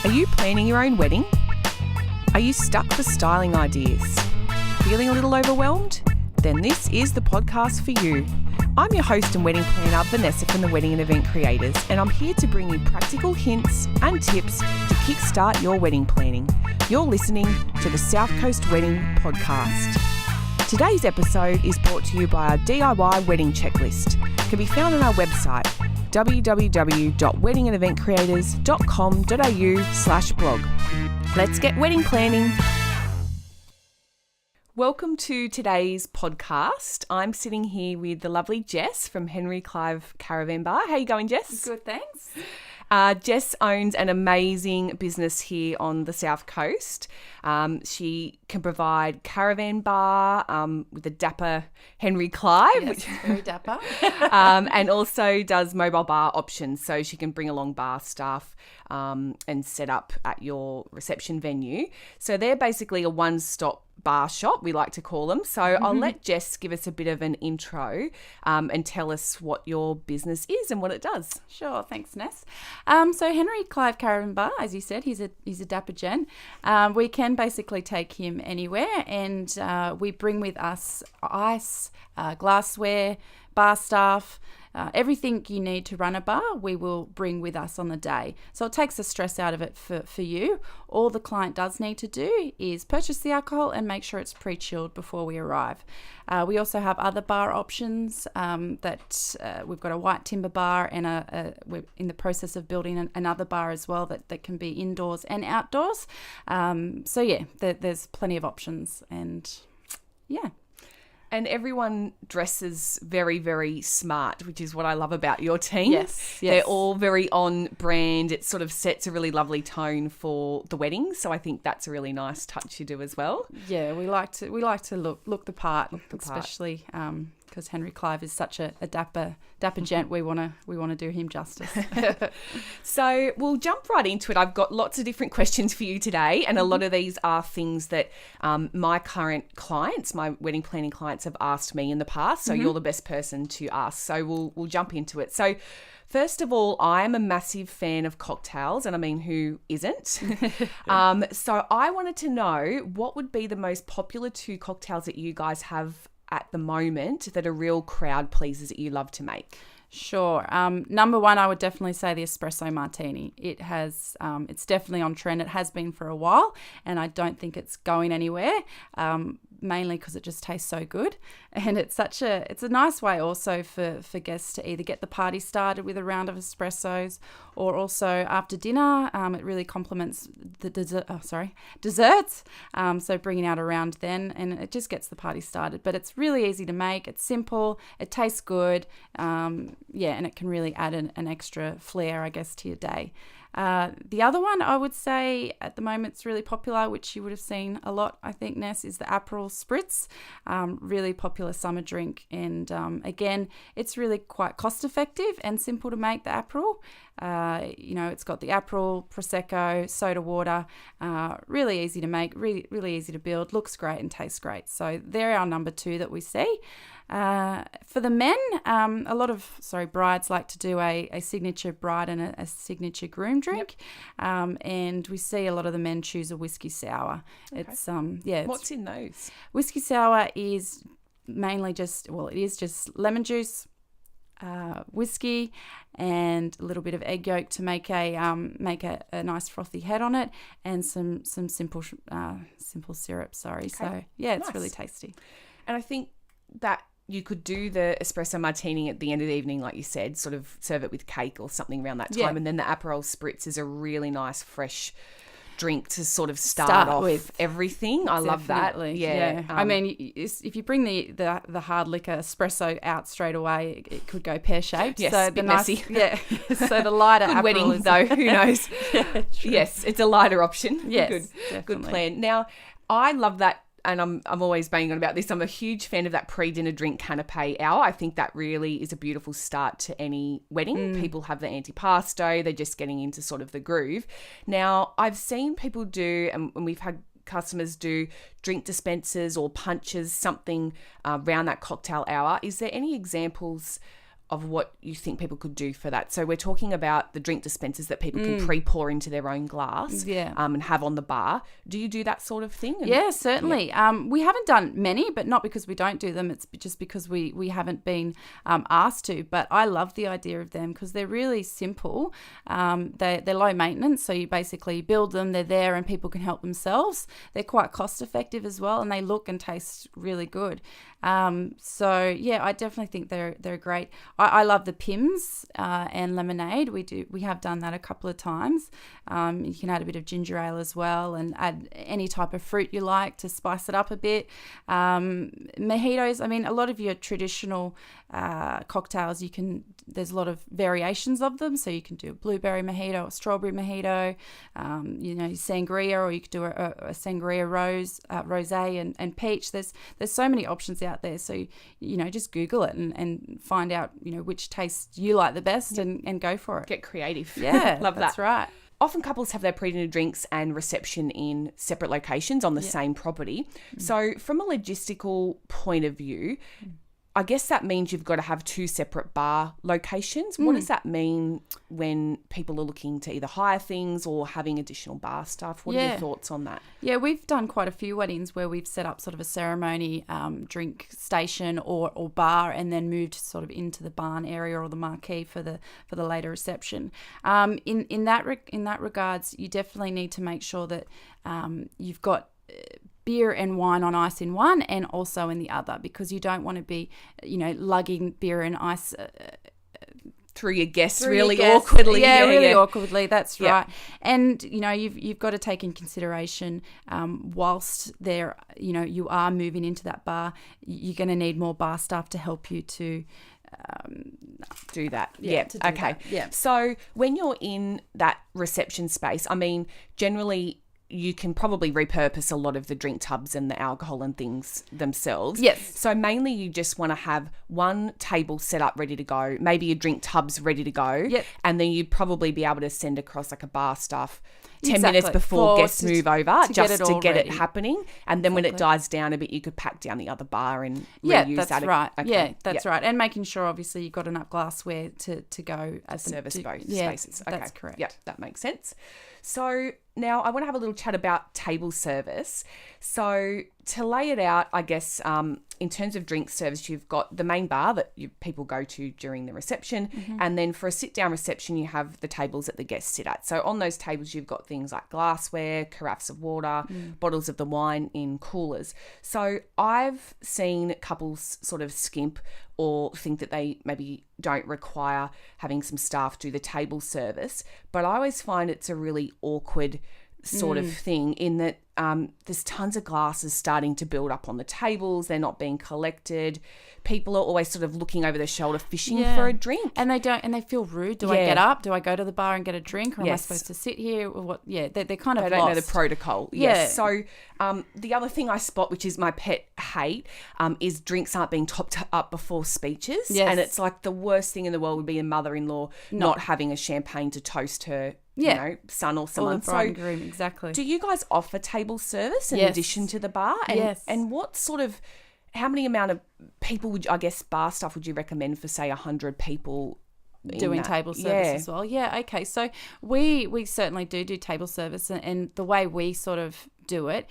Are you planning your own wedding? Are you stuck for styling ideas? Feeling a little overwhelmed? Then this is the podcast for you. I'm your host and wedding planner, Vanessa from the Wedding and Event Creators, and I'm here to bring you practical hints and tips to kickstart your wedding planning. You're listening to the South Coast Wedding Podcast. Today's episode is brought to you by our DIY wedding checklist. It can be found on our website, www.weddingandeventcreators.com.au/blog. Let's get wedding planning. Welcome to today's podcast. I'm sitting here with the lovely Jess from Henry Clive Caravan Bar. How you going, Jess? Good, thanks. Jess owns an amazing business here on the South Coast. She can provide caravan bar with the dapper Henry Clive. Yes, very dapper. And also does mobile bar options, so she can bring along bar staff and set up at your reception venue. So they're basically a one-stop bar shop, we like to call them. So I'll let Jess give us a bit of an intro and tell us what your business is and what it does. Sure, thanks, Ness. So Henry Clive Caravan Bar, as you said, he's a dapper gent. We can basically take him anywhere, and we bring with us ice, glassware, bar staff, everything you need to run a bar, we will bring with us on the day. So it takes the stress out of it for you. All the client does need to do is purchase the alcohol and make sure it's pre-chilled before we arrive. We also have other bar options that we've got a white timber bar, and we're in the process of building another bar as well that can be indoors and outdoors. There's plenty of options, and yeah. And everyone dresses very, very smart, which is what I love about your team. Yes. They're all very on brand. It sort of sets a really lovely tone for the wedding. So I think that's a really nice touch you do as well. Yeah, we like to look the part, especially because Henry Clive is such a dapper gent. We want to do him justice. So we'll jump right into it. I've got lots of different questions for you today, and a lot of these are things that my current clients, my wedding planning clients, have asked me in the past. So you're the best person to ask. So we'll jump into it. So first of all, I'm a massive fan of cocktails, and I mean, who isn't? So I wanted to know, what would be the most popular two cocktails that you guys have at the moment that are real crowd pleasers that you love to make? Sure. Number one, I would definitely say the espresso martini. It's definitely on trend. It has been for a while, and I don't think it's going anywhere. Mainly because it just tastes so good, and it's a nice way also for guests to either get the party started with a round of espressos, or also after dinner. It really complements the desserts. So bringing out a round then, and it just gets the party started. But it's really easy to make. It's simple. It tastes good. And it can really add an extra flair, I guess, to your day. The other one I would say at the moment it's really popular, which you would have seen a lot, I think, Ness, is the Aperol Spritz. Really popular summer drink, and again, it's really quite cost effective and simple to make, the Aperol. It's got the Aperol, Prosecco, soda water, really easy to make, really easy to build, looks great and tastes great. So they're our number two that we see. For the men, a lot of brides like to do a signature bride and a signature groom drink. Yep. And we see a lot of the men choose a whiskey sour. Okay. What's in those? Whiskey sour is mainly just lemon juice, whiskey, and a little bit of egg yolk to make a nice frothy head on it, and some simple syrup. Okay. So it's nice. Really tasty. And I think that you could do the espresso martini at the end of the evening, like you said, sort of serve it with cake or something around that time. Yeah. And then the Aperol Spritz is a really nice, fresh drink to sort of start off with everything. I love that. Yeah. I mean, if you bring the hard liquor espresso out straight away, it could go pear-shaped. Yes, so a bit messy. Yeah. So the lighter good Aperol wedding, though, who knows? Yeah, yes, it's a lighter option. Yes, good plan. Now, I love that. And I'm always banging on about this. I'm a huge fan of that pre-dinner drink canapé hour. I think that really is a beautiful start to any wedding. People have the antipasto. They're just getting into sort of the groove. Now, I've seen people do, and we've had customers do drink dispensers or punches, something around that cocktail hour. Is there any examples of what you think people could do for that. So we're talking about the drink dispensers that people can pre-pour into their own glass and have on the bar. Do you do that sort of thing? Yeah, certainly. We haven't done many, but not because we don't do them. It's just because we haven't been asked to. But I love the idea of them because they're really simple. They're low maintenance, so you basically build them, they're there and people can help themselves. They're quite cost effective as well, and they look and taste really good. So yeah, I definitely think they're great. I love the Pims and lemonade. We have done that a couple of times. You can add a bit of ginger ale as well, and add any type of fruit you like to spice it up a bit. Mojitos. I mean, a lot of your traditional cocktails, there's a lot of variations of them. So you can do a blueberry mojito, a strawberry mojito, sangria, or you could do a sangria rosé and peach. There's so many options out there. So just Google it and find out which taste you like the best and go for it. Get creative. Yeah, love that. That's right. Often couples have their pre-dinner drinks and reception in separate locations on the same property. So from a logistical point of view, I guess that means you've got to have two separate bar locations. What does that mean when people are looking to either hire things or having additional bar staff? What are your thoughts on that? Yeah, we've done quite a few weddings where we've set up sort of a ceremony drink station or bar, and then moved sort of into the barn area or the marquee for the later reception. In that regards, you definitely need to make sure that you've got beer and wine on ice in one and also in the other, because you don't want to be, lugging beer and ice through your guests awkwardly. Yeah, really awkwardly. That's right. And, you've got to take in consideration whilst there, you are moving into that bar, you're going to need more bar staff to help you to do that. Okay. Yeah. So when you're in that reception space, I mean, generally you can probably repurpose a lot of the drink tubs and the alcohol and things themselves. Yes. So mainly you just want to have one table set up ready to go, maybe your drink tubs ready to go. Yep. And then you'd probably be able to send across like a bar staff 10 minutes before guests move over just to get it happening. And then when it dies down a bit, you could pack down the other bar and reuse that. That's right. Okay. Yeah, that's right. And making sure, obviously, you've got enough glassware to go as service both spaces. Okay. That's correct. Yeah, that makes sense. So now I want to have a little chat about table service. So to lay it out, I guess, in terms of drink service, you've got the main bar that people go to during the reception. And then for a sit-down reception, you have the tables that the guests sit at. So on those tables, you've got things like glassware, carafes of water, bottles of the wine in coolers. So I've seen couples sort of skimp or think that they maybe don't require having some staff do the table service. But I always find it's a really awkward sort of thing in that there's tons of glasses starting to build up on the tables. They're not being collected. People are always sort of looking over their shoulder fishing for a drink. And they feel rude. Do I get up? Do I go to the bar and get a drink? Or am I supposed to sit here? Or what? Yeah, they're kind of They don't know the protocol. Yes. Yeah. So the other thing I spot, which is my pet hate, is drinks aren't being topped up before speeches. Yes. And it's like the worst thing in the world would be a mother-in-law not having a champagne to toast her son or someone. Or the bride and groom, exactly. Do you guys offer table service in addition to the bar? And, and what sort of, how many amount of people bar staff would you recommend for, say, 100 people doing table service as well? Yeah, okay. So we certainly do table service, and the way we sort of do it,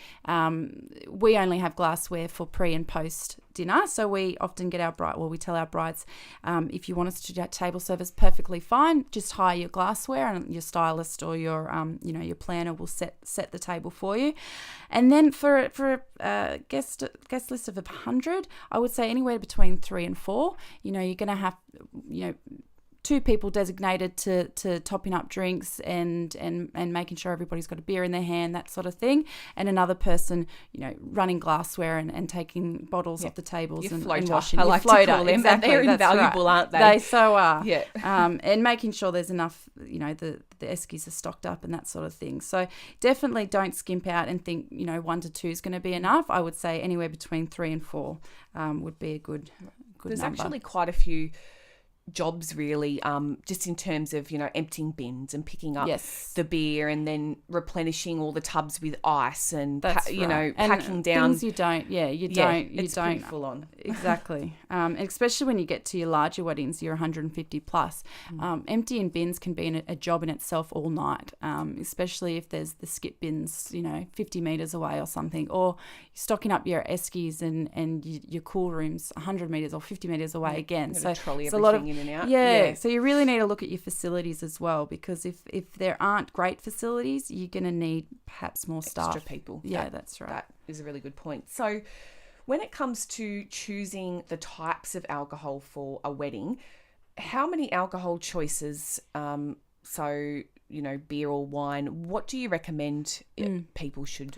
we only have glassware for pre and post dinner. So we often get we tell our brides, if you want us to do table service, perfectly fine. Just hire your glassware, and your stylist or your your planner will set the table for you. And then for a guest list of 100, I would say anywhere between 3 and 4. You're going to have 2 people designated to topping up drinks and making sure everybody's got a beer in their hand, that sort of thing, and another person, running glassware and taking bottles off the tables and washing. I like to call them. Exactly, they're invaluable, aren't they? They so are. Yeah. And making sure there's enough, the eskies are stocked up and that sort of thing. So definitely don't skimp out and think 1 to 2 is going to be enough. I would say anywhere between 3 and 4 would be a good There's number. actually quite a few jobs really, just in terms of, emptying bins and picking up Yes. the beer and then replenishing all the tubs with ice and, That's right. And packing down. things you don't It's pretty full on. Exactly. And especially when you get to your larger weddings, you're 150 plus. Emptying bins can be a job in itself all night, especially if there's the skip bins, 50 metres away or something, or stocking up your eskies and your cool rooms 100 metres or 50 metres away again. So trolley it's a lot of everything in and out. Yeah, so you really need to look at your facilities as well, because if there aren't great facilities, you're going to need perhaps more staff. Extra people. Yeah, that's right. That is a really good point. So when it comes to choosing the types of alcohol for a wedding, how many alcohol choices, beer or wine, what do you recommend people should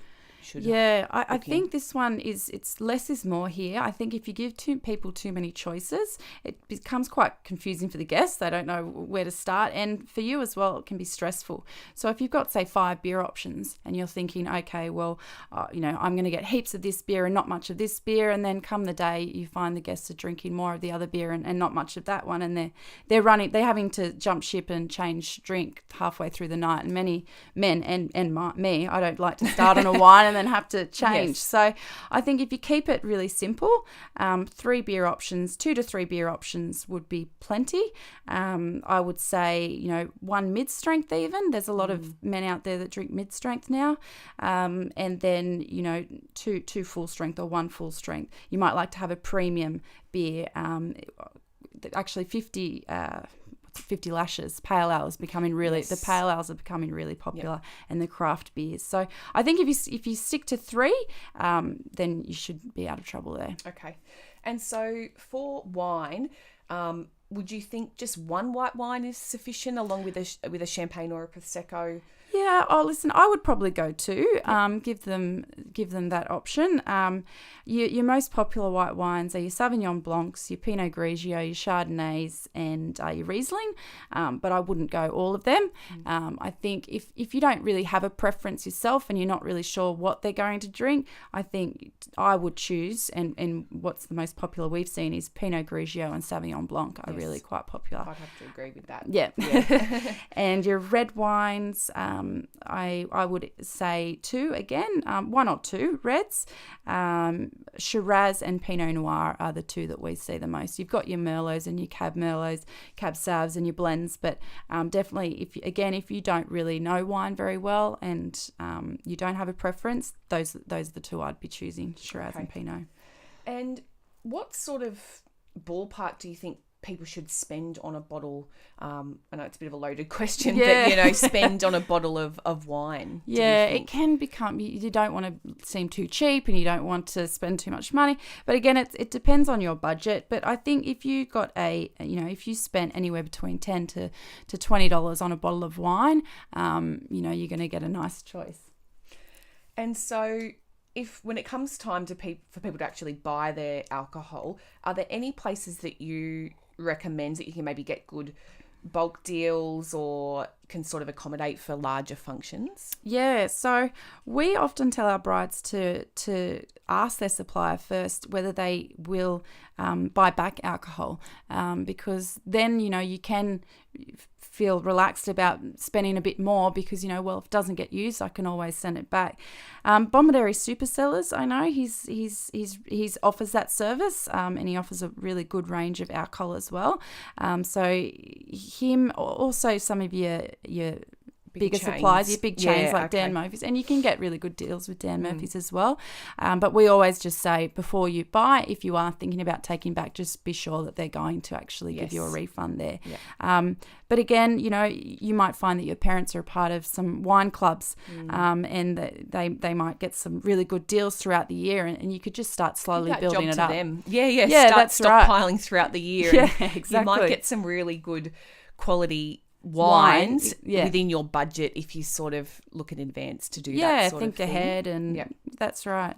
I think this one it's less is more here. I think if you give people too many choices, it becomes quite confusing for the guests. They don't know where to start, and for you as well, it can be stressful. So if you've got, say, 5 beer options and you're thinking, okay, well, I'm going to get heaps of this beer and not much of this beer, and then come the day you find the guests are drinking more of the other beer and not much of that one, and they're having to jump ship and change drink halfway through the night. And many men and me, I don't like to start on a wine and then have to change. Yes. So I think if you keep it really simple, 3 beer options, 2 to 3 beer options would be plenty. I would say, 1 mid-strength even. There's a lot of men out there that drink mid-strength now. And then, 2 full-strength or 1 full-strength. You might like to have a premium beer, actually 50 lashes. Pale ales becoming really the pale ales are becoming really popular, and the craft beers. So I think if you stick to 3, then you should be out of trouble there. Okay. And so for wine, would you think just 1 white wine is sufficient along with a champagne or a prosecco? Yeah. Oh, listen, I would probably go 2. Give them that option. Your most popular white wines are your Sauvignon Blancs, your Pinot Grigio, your Chardonnays, and your Riesling. But I wouldn't go all of them. I think if you don't really have a preference yourself and you're not really sure what they're going to drink, I think I would choose, and what's the most popular we've seen is Pinot Grigio and Sauvignon Blanc are really quite popular. I'd have to agree with that. Yeah. And your red wines, I would say 2 again, 1 or 2 reds. Shiraz and Pinot Noir are the 2 that we see the most. You've got your Merlots and your Cab Merlots, Cab Sauves and your blends, but definitely if you don't really know wine very well and you don't have a preference, those are the 2 I'd be choosing, Shiraz and Pinot. And what sort of ballpark do you think people should spend on a bottle? I know it's a bit of a loaded question, but spend on a bottle of wine. Yeah, it can become, you don't want to seem too cheap and you don't want to spend too much money, but again it depends on your budget. But I think if you got if you spent anywhere between $10 to $20 on a bottle of wine, you're going to get a nice choice. And so when it comes time for people to actually buy their alcohol, are there any places that you recommend that you can maybe get good bulk deals or can sort of accommodate for larger functions? Yeah, so we often tell our brides to ask their supplier first whether they will buy back alcohol, because then you can feel relaxed about spending a bit more, because if it doesn't get used, I can always send it back. Bombardieri Supercellars, I know he's offers that service, and he offers a really good range of alcohol as well. So him, also some of your bigger chains. Suppliers, your big chains like Dan Murphy's, and you can get really good deals with Dan Murphy's as well. But we always just say, before you buy, if you are thinking about taking back, just be sure that they're going to actually give you a refund there. Yeah. But again, you might find that your parents are a part of some wine clubs, and they might get some really good deals throughout the year, and you could just start slowly building it up. Them. Start stockpiling throughout the year. Yeah, exactly. You might get some really good quality wines within your budget if you sort of look in advance to do that sort of thing. Think ahead, and that's right.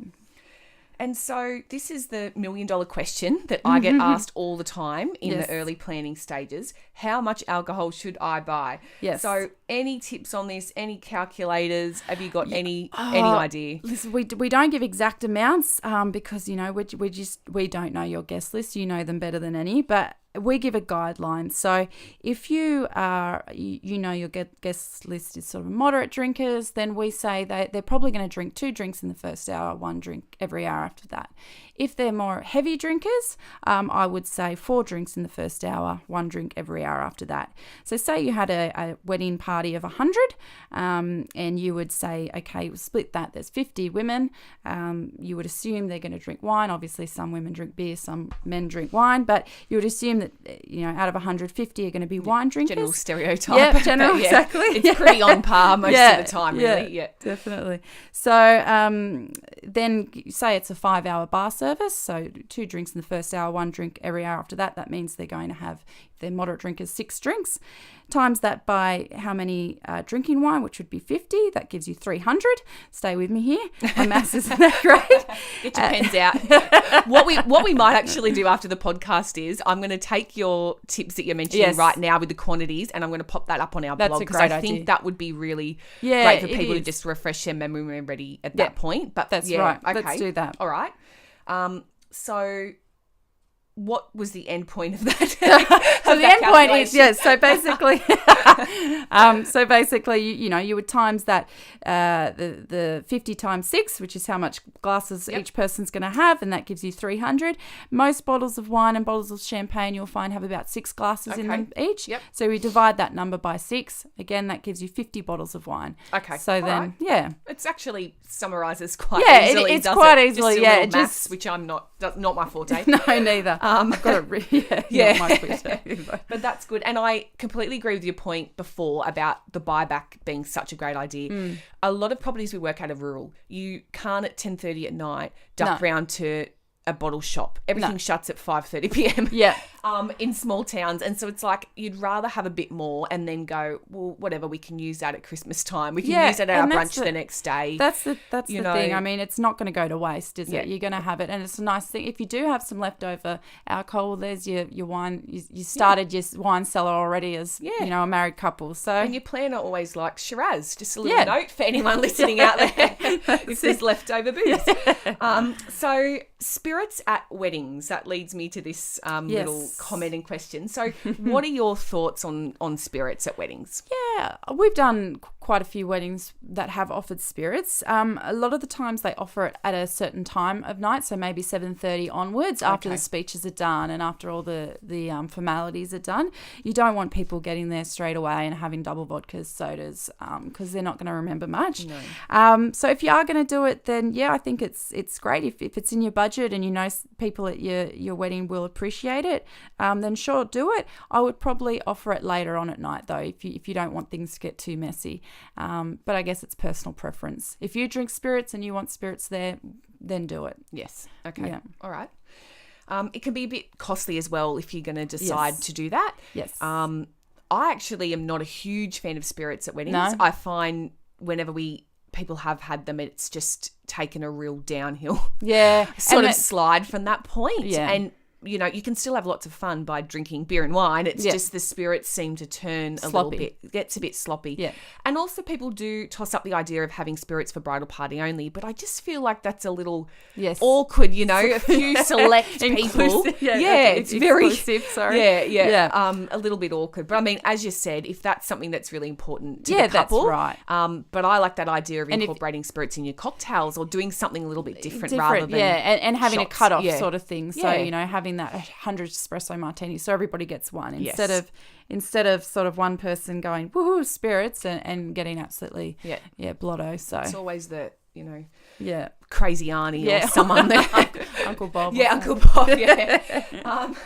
And so this is the $1 million question that I get asked all the time in the early planning stages. How much alcohol should I buy? Yes. So any tips on this? Any calculators? Have you got any idea? Listen, we don't give exact amounts because we don't know your guest list. You know them better than any. But we give a guideline. So if you are, your guest list is sort of moderate drinkers, then we say they're probably going to drink 2 drinks in the first hour, 1 drink every hour after that. If they're more heavy drinkers, I would say 4 drinks in the first hour, 1 drink every hour after that. So say you had a wedding party of 100, and you would say, okay, we'll split that. There's 50 women. You would assume they're going to drink wine. Obviously, some women drink beer, some men drink wine, but you would assume that, out of 150 are going to be wine drinkers. General stereotype. Yeah, general, exactly. It's pretty on par most of the time, really. Yeah, definitely. So then say it's a 5-hour bar service, so 2 drinks in the first hour, 1 drink every hour after that. That means they're going to have, if they're moderate drinkers, 6 drinks. Times that by how many drinking wine, which would be 50. That gives you 300. Stay with me here. My maths isn't that great. Get your pens out. What we might actually do after the podcast is I'm going to take your tips that you're mentioning right now with the quantities, and I'm going to pop that up on our blog, because I think that would be really great for people to just refresh their memory when we're ready at that point. But that's right. Okay. Let's do that. All right. So what was the end point of that? So the end point is, so basically, you would times that the 50 times 6, which is how much glasses each person's going to have, and that gives you 300. Most bottles of wine and bottles of champagne you'll find have about 6 glasses in them each. Yep. So we divide that number by 6. Again, that gives you 50 bottles of wine. Okay. So then, it's actually summarises quite easily. It's quite easily. Just maths, which I'm not my forte. No, neither. I've got it. Not my forte. But that's good. And I completely agree with your point before about the buyback being such a great idea. A lot of properties we work out of rural, you can't at 10:30 at night duck round to a bottle shop. Everything shuts at 5:30 p.m. Yeah. In small towns. And so it's like you'd rather have a bit more and then go, well, whatever, we can use that at Christmas time. We can use it at our brunch the next day. That's the thing. I mean, it's not going to go to waste, is it? You're going to have it. And it's a nice thing. If you do have some leftover alcohol, there's your wine. You started your wine cellar already as, a married couple. So and your planner always likes Shiraz. Just a little note for anyone listening out there if there's leftover booze. So spirits at weddings. That leads me to this little comment and question. So what are your thoughts on spirits at weddings? Yeah, we've done quite a few weddings that have offered spirits. A lot of the times they offer it at a certain time of night, so maybe 7:30 onwards after the speeches are done and after all the formalities are done. You don't want people getting there straight away and having double vodkas, sodas, because they're not going to remember much. No. So if you are going to do it, then I think it's great. If it's in your budget and people at your wedding will appreciate it, then sure, do it. I would probably offer it later on at night though, if you don't want things to get too messy. But I guess it's personal preference. If you drink spirits and you want spirits there, then do it. Yes. Okay. Yeah. All right. It can be a bit costly as well if you're going to decide to do that. Yes. I actually am not a huge fan of spirits at weddings. No. I find whenever people have had them, it's just taken a real downhill sort of slide from that point. Yeah. And you can still have lots of fun by drinking beer and wine. It's just the spirits seem to turn a little bit. It gets a bit sloppy. Yeah. And also people do toss up the idea of having spirits for bridal party only, but I just feel like that's a little awkward, a few select people. It's very exclusive, sorry. A little bit awkward. But I mean, as you said, if that's something that's really important to the couple. That's right. But I like that idea of incorporating spirits in your cocktails or doing something a little bit different rather than and having shots. A cut-off sort of thing. So, having that 100 espresso martini so everybody gets one instead of sort of one person going woohoo spirits and getting absolutely blotto. So it's always the crazy auntie or someone that Uncle Bob. Uncle Bob.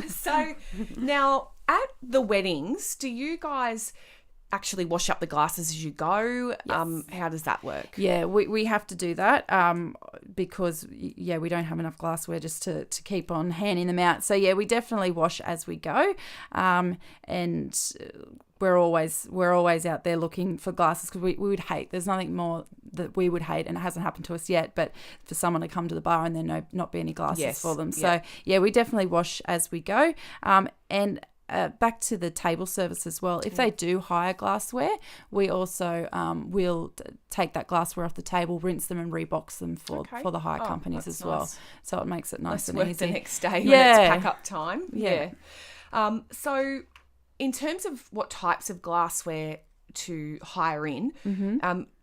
So now at the weddings, do you guys actually wash up the glasses as you go? Yes. How does that work? Yeah, we have to do that because we don't have enough glassware just to keep on handing them out. So we definitely wash as we go, and we're always out there looking for glasses because we would hate. There's nothing more that we would hate, and it hasn't happened to us yet. But for someone to come to the bar and there not be any glasses for them. So we definitely wash as we go, and. Back to the table service as well. If they do hire glassware, we also will take that glassware off the table, rinse them and rebox them for the hire companies as well. Nice. So it makes it nice and easy. The next day when it's pack up time. Yeah. So in terms of what types of glassware to hire in,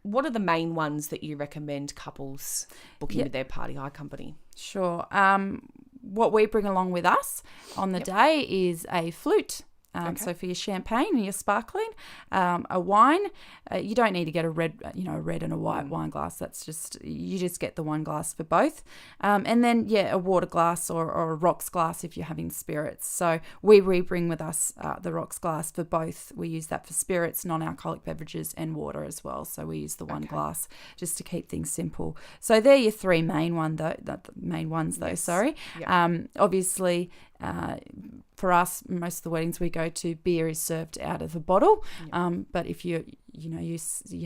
what are the main ones that you recommend couples booking with their party hire company? Sure. What we bring along with us on the day is a flute. So for your champagne and your sparkling, a wine, you don't need to get a red and a white wine glass. You just get the one glass for both. And then, a water glass or a rocks glass if you're having spirits. So we bring with us the rocks glass for both. We use that for spirits, non-alcoholic beverages and water as well. So we use the one glass just to keep things simple. So they're your three main ones though. Sorry. Yep. Obviously, for us, most of the weddings we go to, beer is served out of a bottle. But if you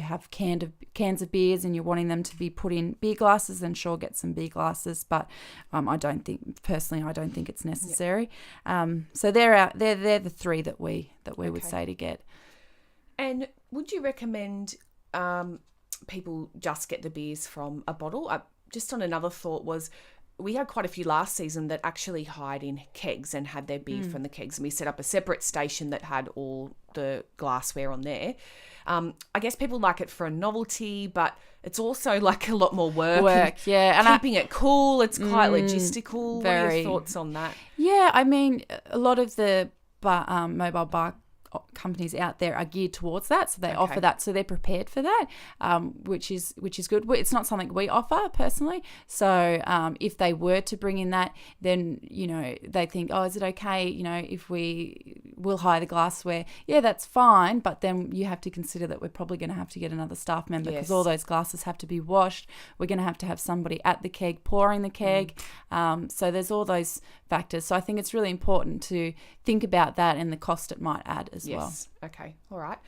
have cans of beers and you're wanting them to be put in beer glasses, then sure, get some beer glasses. But I don't think it's necessary. So they're the three that we would say to get. And would you recommend people just get the beers from a bottle? Just on another thought was, we had quite a few last season that actually hired in kegs and had their beer from the kegs. And we set up a separate station that had all the glassware on there. I guess people like it for a novelty, but it's also like a lot more work. And keeping it cool, it's quite logistical. What are your thoughts on that? Yeah, I mean, a lot of the mobile bar companies out there are geared towards that, so they offer that, so they're prepared for that, which is good. It's not something we offer personally, so if they were to bring in that, then they think, is it okay if we'll hire the glassware? That's fine, but then you have to consider that we're probably going to have to get another staff member, because all those glasses have to be washed. We're going to have somebody at the keg pouring the keg. So there's all those factors. So I think it's really important to think about that and the cost it might add as well. Okay. All right.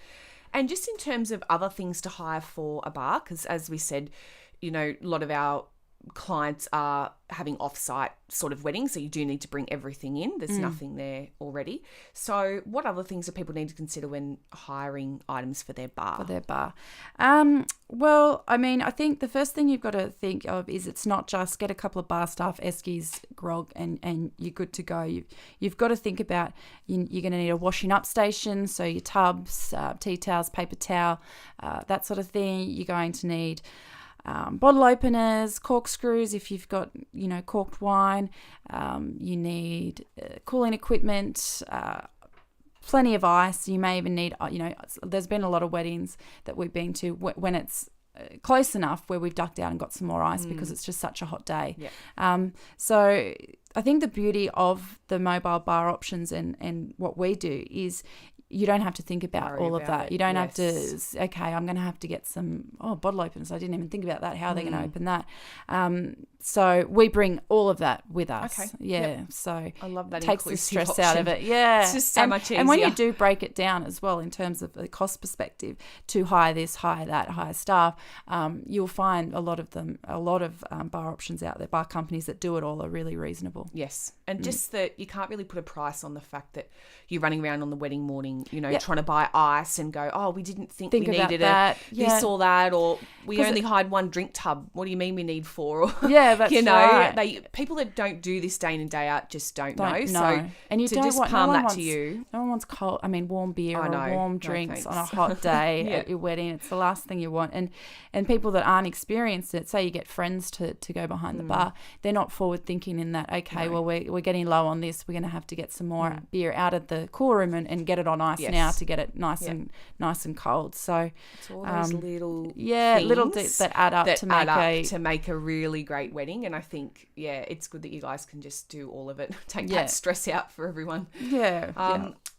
And just in terms of other things to hire for a bar, because as we said, a lot of our clients are having off-site sort of weddings, so you do need to bring everything in. There's nothing there already. So what other things do people need to consider when hiring items for their bar? Well, I mean, I think the first thing you've got to think of is it's not just get a couple of bar staff, eskies, grog, and you're good to go. You've got to think about you're going to need a washing up station, so your tubs, tea towels, paper towel, that sort of thing. You're going to need bottle openers, corkscrews if you've got, corked wine. You need cooling equipment, plenty of ice. You may even need, there's been a lot of weddings that we've been to when it's close enough where we've ducked out and got some more ice because it's just such a hot day. So I think the beauty of the mobile bar options and what we do is you don't have to think about all of that. You don't have to, I'm going to have to get some bottle openers. I didn't even think about that. How are they going to open that? So we bring all of that with us. So I love that. Takes the stress out of it. It's just so much easier. And when you do break it down as well in terms of the cost perspective to hire this, hire that, hire staff, you'll find a lot of bar options out there, bar companies that do it all are really reasonable. Yes. And just that you can't really put a price on the fact that you're running around on the wedding morning, trying to buy ice and go, we didn't think we needed this or that, or we only hired one drink tub. What do you mean we need four? Or, that's right. People that don't do this day in and day out just don't know. No. So and you to don't just want, palm no that to you. No one wants warm beer or warm drinks on a hot day at your wedding. It's the last thing you want. And people that aren't experienced it, say you get friends to go behind the bar, they're not forward thinking in that, well, we're getting low on this. We're going to have to get some more beer out of the cool room and get it on ice now to get it nice and cold. So it's all those little things that add up to make a really great wedding. And I think it's good that you guys can just do all of it, take that stress out for everyone.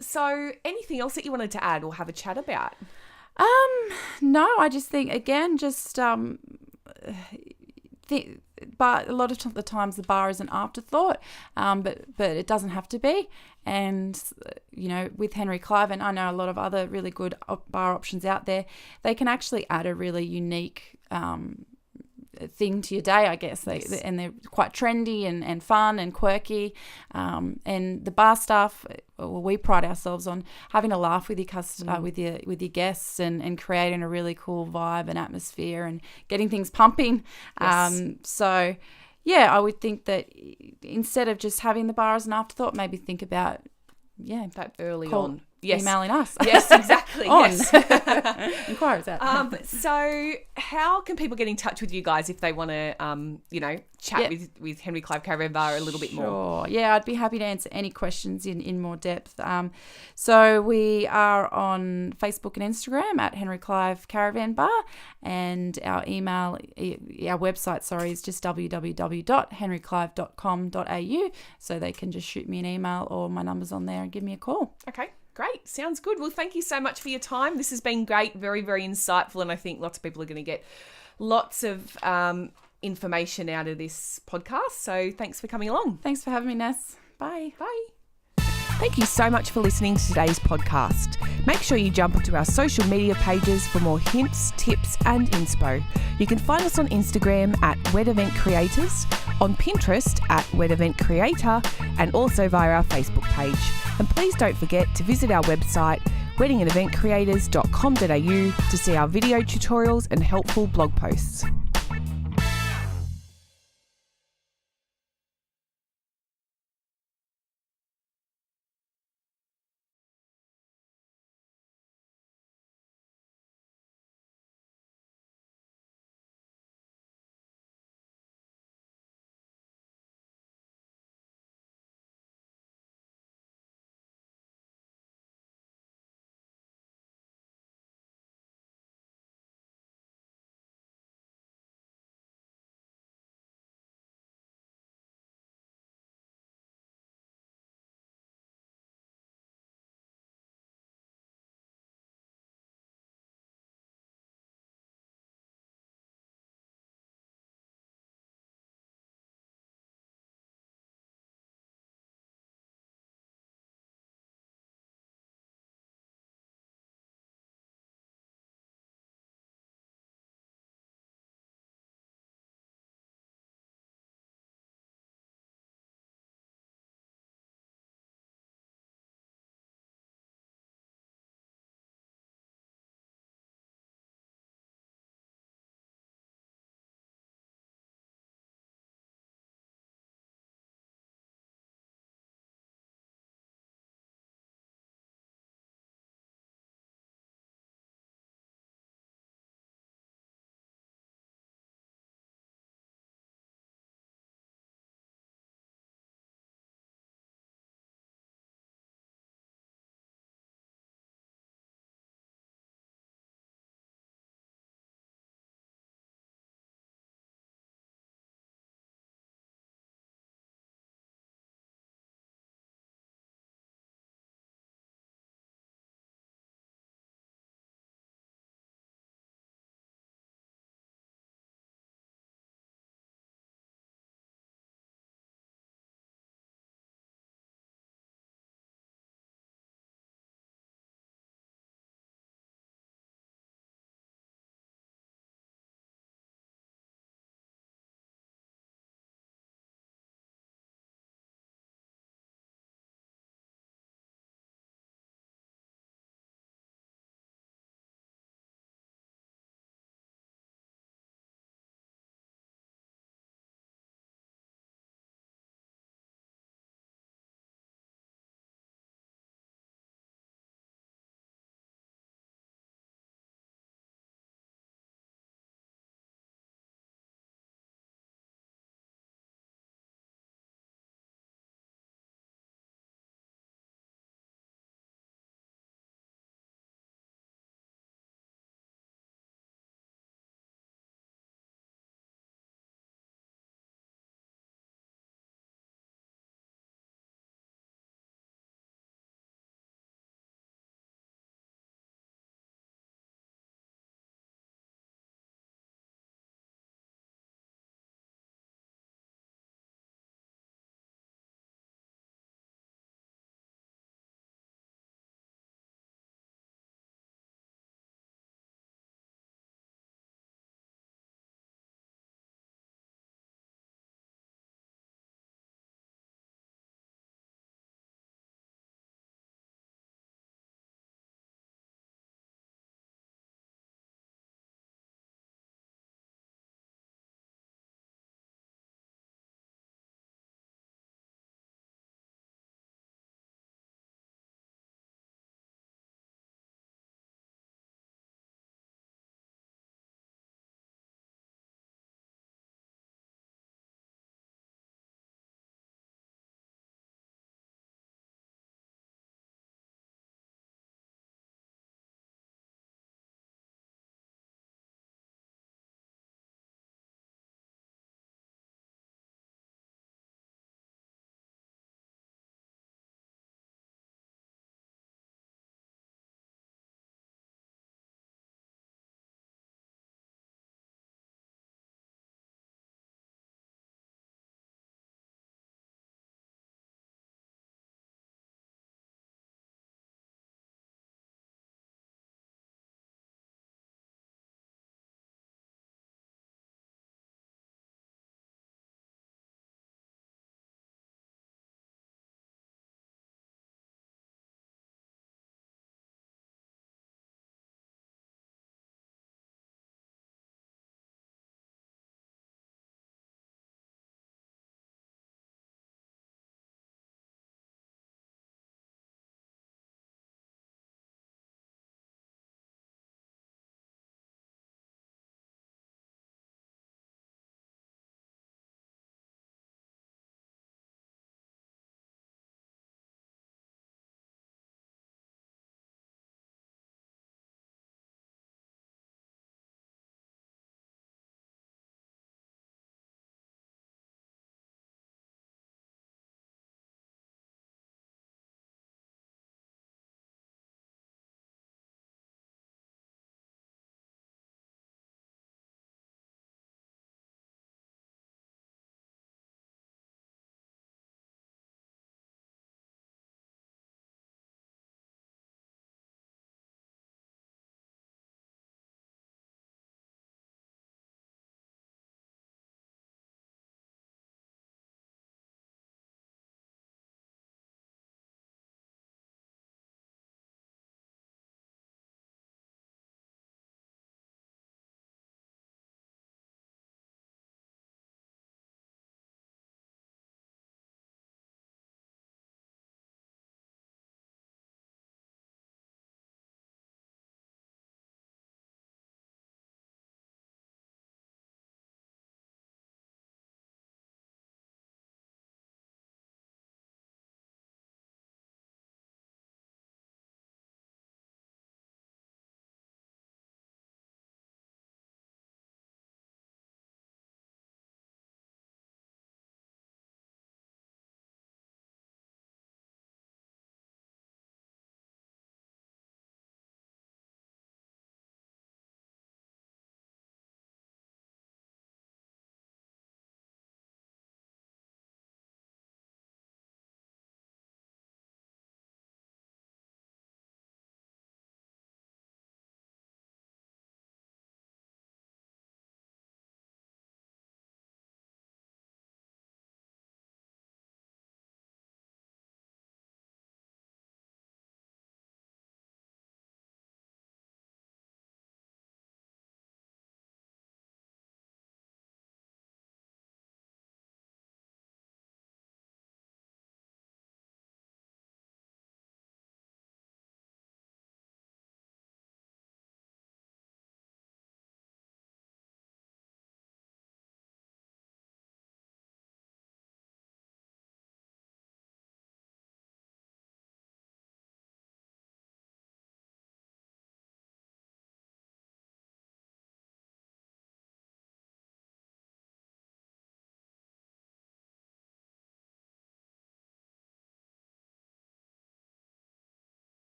So anything else that you wanted to add or have a chat about? No, I just think again, but a lot of the times the bar is an afterthought, but it doesn't have to be. And, with Henry Clive, and I know a lot of other really good bar options out there, they can actually add a really unique thing to your day, I guess. And they're quite trendy and fun and quirky. And the bar staff, we pride ourselves on having a laugh with your with your guests and creating a really cool vibe and atmosphere and getting things pumping. So I would think that instead of just having the bar as an afterthought, maybe think about that early call, on. Yes. Emailing us. Yes, exactly. On. Yes. Inquiries out. So how can people get in touch with you guys if they want to, chat with Henry Clive Caravan Bar a little bit more? Sure. Yeah, I'd be happy to answer any questions in more depth. So we are on Facebook and Instagram at Henry Clive Caravan Bar, and our website, is just www.henryclive.com.au. So they can just shoot me an email, or my number's on there, and give me a call. Okay. Great. Sounds good. Well, thank you so much for your time. This has been great, very, very insightful, and I think lots of people are going to get lots of information out of this podcast. So thanks for coming along. Thanks for having me, Ness. Bye. Bye. Thank you so much for listening to today's podcast. Make sure you jump onto our social media pages for more hints, tips and inspo. You can find us on Instagram at Wed Event Creators, on Pinterest at Wed Event Creator, and also via our Facebook page. And please don't forget to visit our website weddingandeventcreators.com.au to see our video tutorials and helpful blog posts.